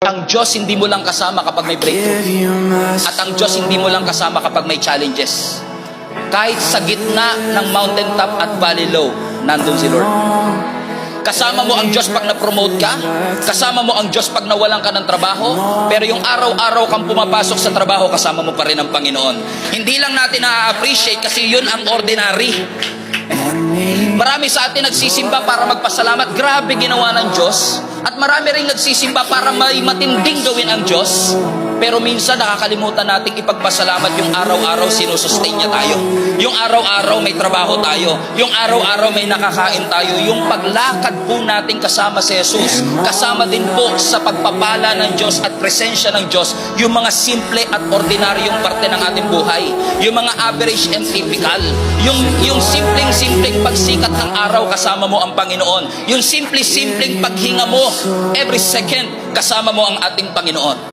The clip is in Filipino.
Ang Diyos hindi mo lang kasama kapag may breakthrough. At ang Diyos hindi mo lang kasama kapag may challenges. Kahit sa gitna ng mountaintop at valley low, nandun si Lord. Kasama mo ang Diyos pag na-promote ka. Kasama mo ang Diyos pag nawalan ka ng trabaho. Pero yung araw-araw kang pumapasok sa trabaho, kasama mo pa rin ang Panginoon. Hindi lang natin na-appreciate kasi yun ang ordinary. Marami sa atin nagsisimba para magpasalamat. Grabe ginawa ng Diyos. At marami rin nagsisimba para may matinding gawin ang Diyos. Pero minsan nakakalimutan nating ipagpasalamat yung araw-araw sinusustain niya tayo. Yung araw-araw may trabaho tayo. Yung araw-araw may nakakain tayo. Yung paglakad po natin kasama si Jesus. Kasama din po sa pagpapala ng Diyos at presensya ng Diyos. Yung mga simple at ordinaryong parte ng ating buhay. Yung mga average and typical. Yung simpleng pagsikat ng araw kasama mo ang Panginoon. Yung simpleng paghinga mo every second kasama mo ang ating Panginoon.